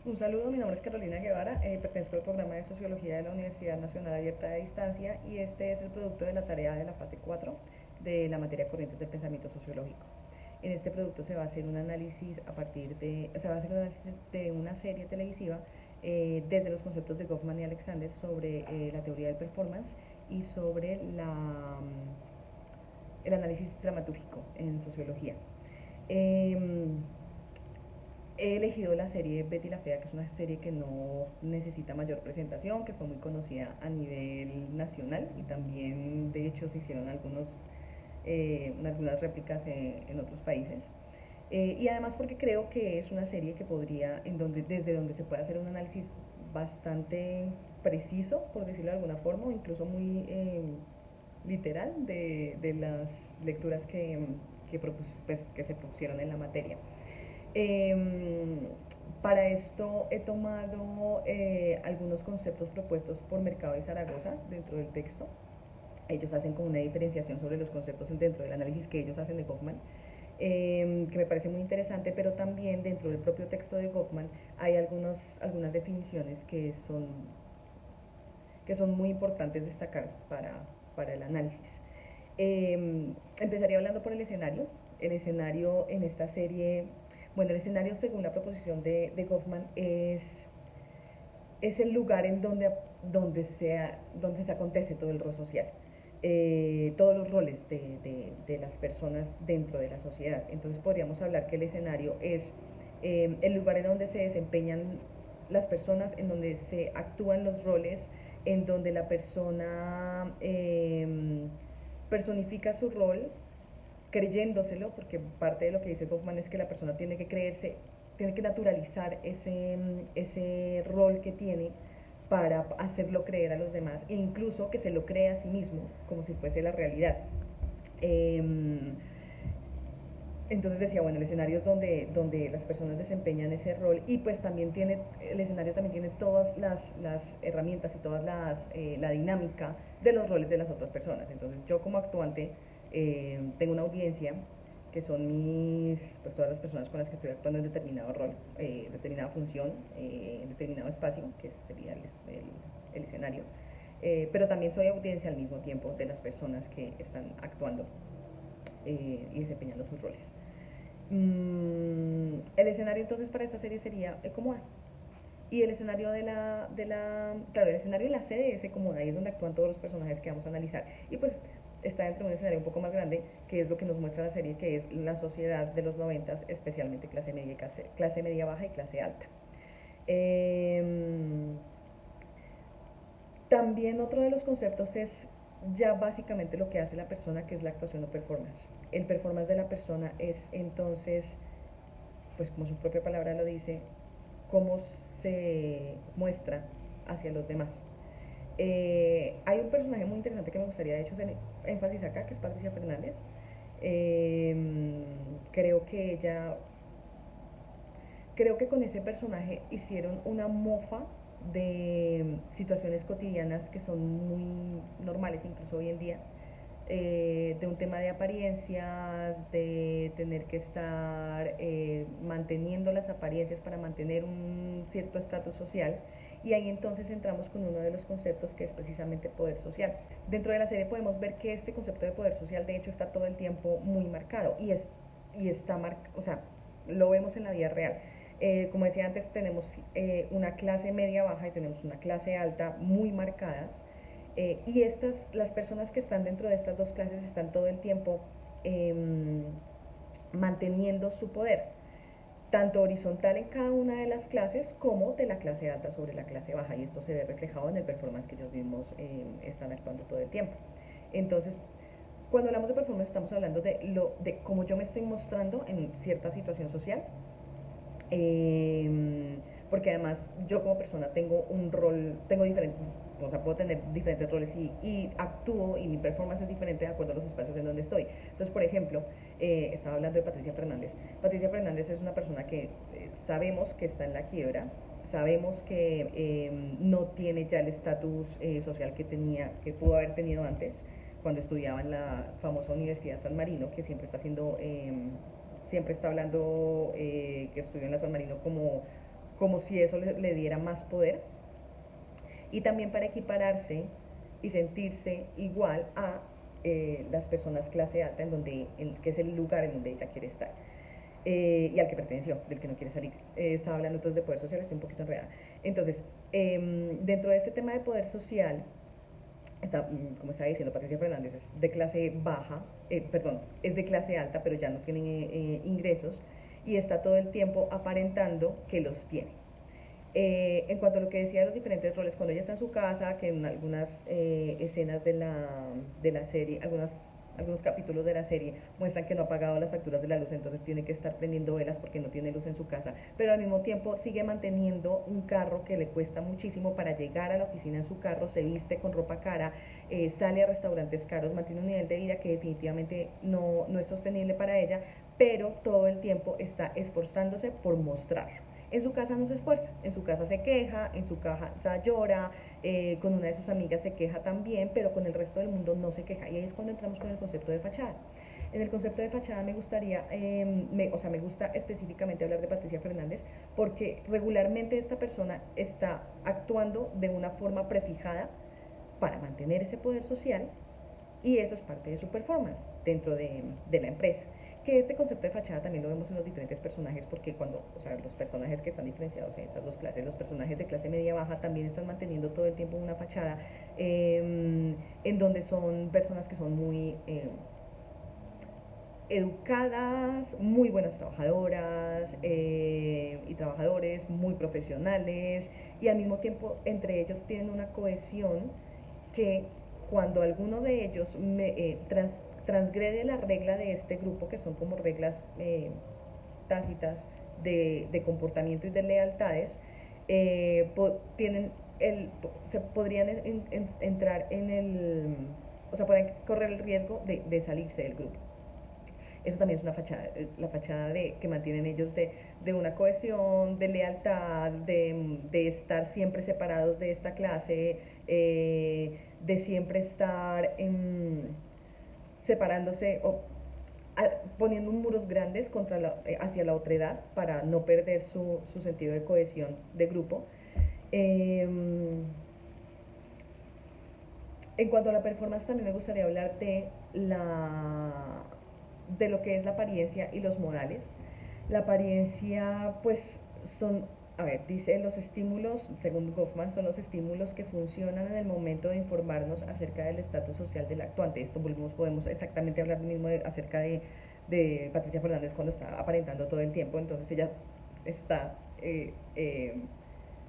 Un saludo, mi nombre es Carolina Guevara, pertenezco al programa de Sociología de la Universidad Nacional Abierta de Distancia y este es el producto de la tarea de la fase 4 de la materia Corrientes del Pensamiento Sociológico. En este producto se va a hacer un análisis a partir de, se va a hacer un análisis de una serie televisiva desde los conceptos de Goffman y Alexander sobre la teoría del performance y sobre el análisis dramatúrgico en sociología. Eh, He elegido la serie Betty la Fea, que es una serie que no necesita mayor presentación, que fue muy conocida a nivel nacional y también de hecho se hicieron algunas réplicas en otros países. Y además porque creo que es una serie que podría, desde donde se puede hacer un análisis bastante preciso, por decirlo de alguna forma, o incluso muy literal de las lecturas que se pusieron en la materia. Para esto he tomado algunos conceptos propuestos por Mercado y Zaragoza dentro del texto. Ellos hacen como una diferenciación sobre los conceptos dentro del análisis que ellos hacen de Goffman, que me parece muy interesante, pero también dentro del propio texto de Goffman hay algunas definiciones que son muy importantes destacar para el análisis. Empezaría hablando por el escenario. El escenario en esta serie, bueno, el escenario según la proposición de Goffman es el lugar en donde se acontece todo el rol social. Todos los roles de las personas dentro de la sociedad. Entonces podríamos hablar que el escenario es el lugar en donde se desempeñan las personas, en donde se actúan los roles, en donde la persona personifica su rol creyéndoselo, porque parte de lo que dice Goffman es que la persona tiene que creerse, tiene que naturalizar ese rol que tiene para hacerlo creer a los demás e incluso que se lo cree a sí mismo como si fuese la realidad. Eh, entonces decía, bueno, el escenario es donde las personas desempeñan ese rol y pues también el escenario también tiene todas las herramientas y la dinámica de los roles de las otras personas. Entonces yo como actuante tengo una audiencia que son pues todas las personas con las que estoy actuando en determinado rol, determinada función, en determinado espacio, que sería el escenario. Pero también soy audiencia al mismo tiempo de las personas que están actuando y desempeñando sus roles. El escenario entonces para esta serie sería Ecomoda. Y el escenario claro, el escenario de la sede es Ecomoda, ahí es donde actúan todos los personajes que vamos a analizar. Y pues está dentro de un escenario un poco más grande, que es lo que nos muestra la serie, que es la sociedad de los noventas, especialmente clase media baja y clase alta. Eh, También otro de los conceptos es ya básicamente lo que hace la persona, que es la actuación o performance. El performance de la persona es entonces, pues como su propia palabra lo dice, cómo se muestra hacia los demás. Hay un personaje muy interesante que me gustaría de hecho hacer énfasis acá, que es Patricia Fernández. Eh, creo que ella Creo que con ese personaje hicieron una mofa de situaciones cotidianas que son muy normales incluso hoy en día, de un tema de apariencias, de tener que estar manteniendo las apariencias para mantener un cierto estatus social. Y ahí entonces entramos con uno de los conceptos que es precisamente poder social. Dentro de la serie podemos ver que este concepto de poder social de hecho está todo el tiempo muy marcado y está o sea, lo vemos en la vida real. Como decía antes, tenemos una clase media baja y tenemos una clase alta muy marcadas. Las personas que están dentro de estas dos clases están todo el tiempo eh, manteniendo su poder, tanto horizontal en cada una de las clases como de la clase alta sobre la clase baja. Y esto se ve reflejado en el performance que ellos mismos están actuando todo el tiempo. Entonces, cuando hablamos de performance estamos hablando de cómo yo me estoy mostrando en cierta situación social, porque además yo como persona tengo un rol, tengo diferentes, o sea, puedo tener diferentes roles y actúo y mi performance es diferente de acuerdo a los espacios en donde estoy. Entonces, por ejemplo, estaba hablando de Patricia Fernández. Patricia Fernández es una persona que sabemos que está en la quiebra, sabemos que no tiene ya el estatus social que pudo haber tenido antes cuando estudiaba en la famosa Universidad San Marino, que siempre está haciendo siempre está hablando que estudió en la San Marino como si eso le diera más poder, y también para equipararse y sentirse igual a las personas clase alta, que es el lugar en donde ella quiere estar. Y al que perteneció, del que no quiere salir. Estaba hablando entonces de poder social, estoy un poquito enredada. Entonces, dentro de este tema de poder social, está, como estaba diciendo Patricia Fernández, es de clase baja, perdón, es de clase alta, pero ya no tiene ingresos, y está todo el tiempo aparentando que los tiene. En cuanto a lo que decía de los diferentes roles, cuando ella está en su casa, que en algunas escenas de la serie, algunos capítulos de la serie muestran que no ha pagado las facturas de la luz, entonces tiene que estar prendiendo velas porque no tiene luz en su casa, pero al mismo tiempo sigue manteniendo un carro que le cuesta muchísimo para llegar a la oficina en su carro, se viste con ropa cara, sale a restaurantes caros, mantiene un nivel de vida que definitivamente no es sostenible para ella, pero todo el tiempo está esforzándose por mostrarlo. En su casa no se esfuerza, en su casa se queja, en su casa llora, con una de sus amigas se queja también, pero con el resto del mundo no se queja. Y ahí es cuando entramos con el concepto de fachada. En el concepto de fachada me gustaría, me gusta específicamente hablar de Patricia Fernández, porque regularmente esta persona está actuando de una forma prefijada para mantener ese poder social, y eso es parte de su performance dentro de la empresa. Que este concepto de fachada también lo vemos en los diferentes personajes, porque los personajes que están diferenciados en estas dos clases, los personajes de clase media baja también están manteniendo todo el tiempo una fachada, en donde son personas que son muy educadas, muy buenas trabajadoras y trabajadores, muy profesionales, y al mismo tiempo entre ellos tienen una cohesión que cuando alguno de ellos transgrede la regla de este grupo, que son como reglas tácitas de comportamiento y de lealtades, tienen se podrían entrar en o sea, pueden correr el riesgo de salirse del grupo. Eso también es una fachada, la fachada que mantienen ellos de una cohesión, de lealtad, de estar siempre separados de esta clase, de siempre estar separándose o poniendo muros grandes hacia la otredad para no perder su sentido de cohesión de grupo. En cuanto a la performance, también me gustaría hablar de lo que es la apariencia y los modales. La apariencia, pues, a ver, dice, los estímulos, según Goffman, son los estímulos que funcionan en el momento de informarnos acerca del estatus social del actuante. Esto podemos exactamente hablar mismo acerca de Patricia Fernández cuando está aparentando todo el tiempo, entonces ella está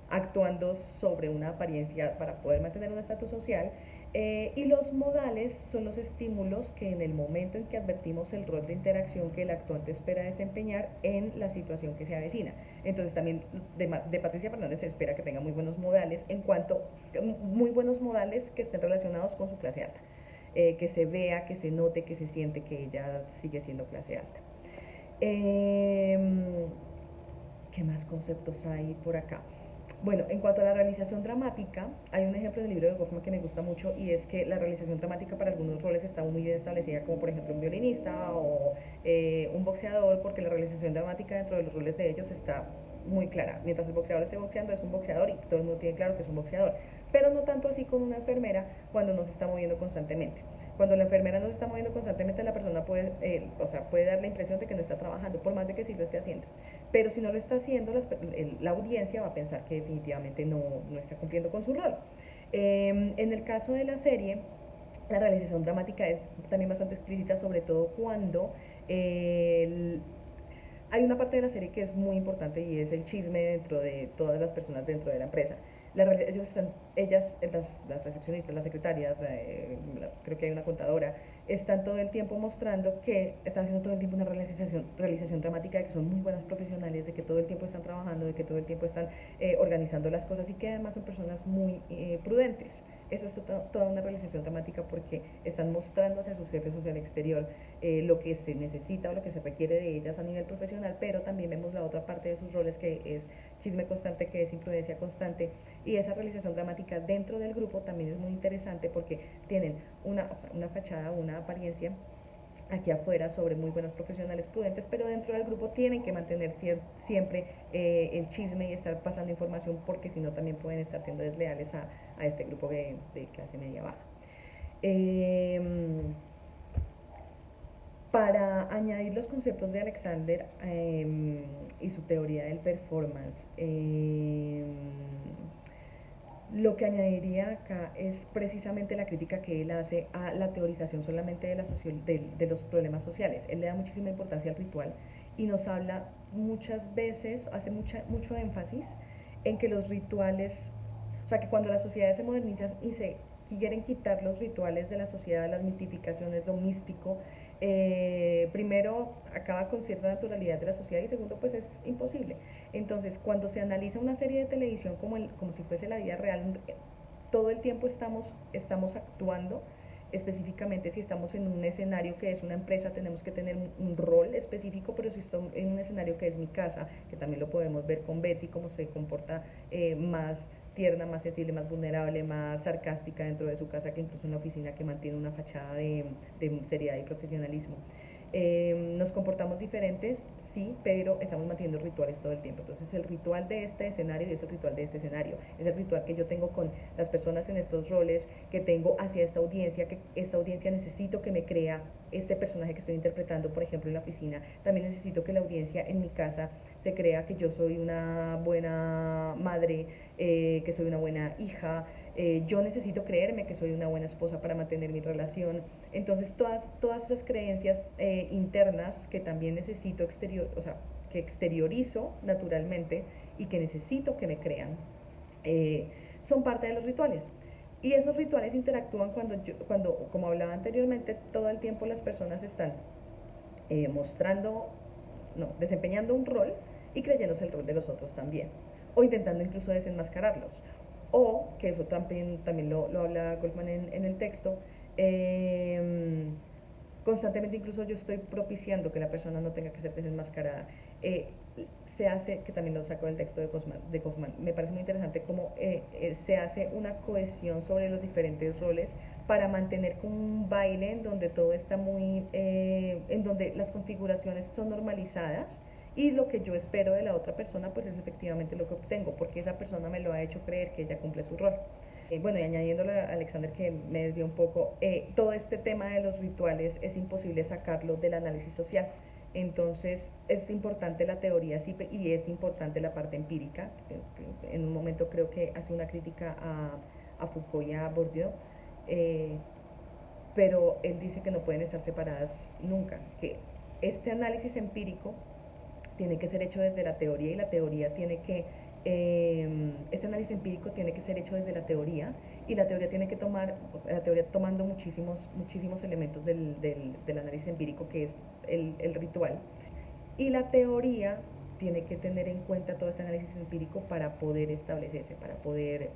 actuando sobre una apariencia para poder mantener un estatus social. Y los modales son los estímulos que en el momento en que advertimos el rol de interacción que el actuante espera desempeñar en la situación que se avecina. Entonces también de Patricia Fernández se espera que tenga muy buenos modales muy buenos modales que estén relacionados con su clase alta. Que se vea, que se note, que se siente que ella sigue siendo clase alta. ¿Qué más conceptos hay por acá? Bueno, en cuanto a la realización dramática, hay un ejemplo del libro de Goffman que me gusta mucho, y es que la realización dramática para algunos roles está muy bien establecida, como por ejemplo un violinista o un boxeador, porque la realización dramática dentro de los roles de ellos está muy clara. Mientras el boxeador esté boxeando, es un boxeador y todo el mundo tiene claro que es un boxeador, pero no tanto así con una enfermera cuando no se está moviendo constantemente. Cuando la enfermera no se está moviendo constantemente, la persona puede dar la impresión de que no está trabajando, por más de que sí lo esté haciendo. Pero si no lo está haciendo, la audiencia va a pensar que definitivamente no está cumpliendo con su rol. En el caso de la serie, la realización dramática es también bastante explícita, sobre todo cuando hay una parte de la serie que es muy importante, y es el chisme dentro de todas las personas dentro de la empresa. Las recepcionistas, las secretarias, creo que hay una contadora, están todo el tiempo mostrando que están haciendo todo el tiempo una realización dramática de que son muy buenas profesionales, de que todo el tiempo están trabajando, de que todo el tiempo están organizando las cosas, y que además son personas muy prudentes. Eso es toda una realización dramática, porque están mostrando hacia sus jefes hacia el exterior lo que se necesita o lo que se requiere de ellas a nivel profesional, pero también vemos la otra parte de sus roles, que es chisme constante, que es imprudencia constante, y esa realización dramática dentro del grupo también es muy interesante, porque tienen una fachada, una apariencia aquí afuera sobre muy buenos profesionales prudentes, pero dentro del grupo tienen que mantener siempre el chisme y estar pasando información, porque si no también pueden estar siendo desleales a este grupo de clase media baja. Eh, para añadir los conceptos de Alexander y su teoría del performance, lo que añadiría acá es precisamente la crítica que él hace a la teorización solamente de los problemas sociales. Él le da muchísima importancia al ritual y nos habla muchas veces, hace mucho énfasis en que los rituales, o sea, que cuando las sociedades se modernizan y se quieren quitar los rituales de la sociedad, las mitificaciones, lo místico, primero acaba con cierta naturalidad de la sociedad y segundo pues es imposible. Entonces cuando se analiza una serie de televisión como si fuese la vida real, todo el tiempo estamos actuando. Específicamente si estamos en un escenario que es una empresa tenemos que tener un rol específico, pero si estamos en un escenario que es mi casa, que también lo podemos ver con Betty, cómo se comporta más tierna, más sensible, más vulnerable, más sarcástica dentro de su casa que incluso en la oficina, que mantiene una fachada de seriedad y profesionalismo. Nos comportamos diferentes, sí, pero estamos manteniendo rituales todo el tiempo. Entonces el ritual de este escenario y es el ritual de este escenario. Es el ritual que yo tengo con las personas en estos roles, que tengo hacia esta audiencia, que esta audiencia necesito que me crea este personaje que estoy interpretando, por ejemplo, en la oficina. También necesito que la audiencia en mi casa se crea que yo soy una buena madre, que soy una buena hija. Yo necesito creerme que soy una buena esposa para mantener mi relación. Entonces todas esas creencias internas que también necesito o sea, que exteriorizo naturalmente y que necesito que me crean, eh, son parte de los rituales. Y esos rituales interactúan cuando, como hablaba anteriormente, todo el tiempo las personas están mostrando, no, desempeñando un rol y creyéndose el rol de los otros también, o intentando incluso desenmascararlos. O, que eso también lo habla Goldman en el texto, eh, constantemente incluso yo estoy propiciando que la persona no tenga que ser desenmascarada. Se hace, que también lo saco del texto de Kaufman, me parece muy interesante cómo se hace una cohesión sobre los diferentes roles para mantener como un baile en donde todo está en donde las configuraciones son normalizadas y lo que yo espero de la otra persona pues es efectivamente lo que obtengo, porque esa persona me lo ha hecho creer que ella cumple su rol. Bueno, y añadiéndole a Alexander, que me desvió un poco, todo este tema de los rituales es imposible sacarlo del análisis social. Entonces es importante la teoría sí, y es importante la parte empírica. En un momento creo que hace una crítica a Foucault y a Bourdieu, eh, pero él dice que no pueden estar separadas nunca, que este análisis empírico tiene que ser hecho desde la teoría y la teoría tiene que, este análisis empírico tiene que ser hecho desde la teoría y la teoría tiene que la teoría tomando muchísimos elementos del análisis empírico que es el ritual y la teoría tiene que tener en cuenta todo este análisis empírico para poder establecerse, para poder,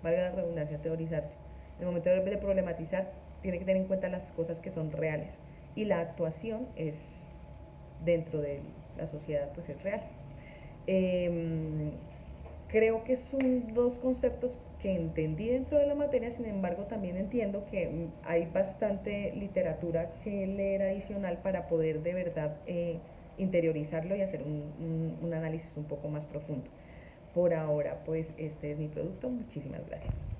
valga la redundancia, teorizarse. En el momento de problematizar, tiene que tener en cuenta las cosas que son reales y la actuación es dentro de la sociedad pues es real. Eh, Creo que son dos conceptos que entendí dentro de la materia, sin embargo también entiendo que hay bastante literatura que leer adicional para poder de verdad interiorizarlo y hacer un análisis un poco más profundo. Por ahora pues este es mi producto, muchísimas gracias.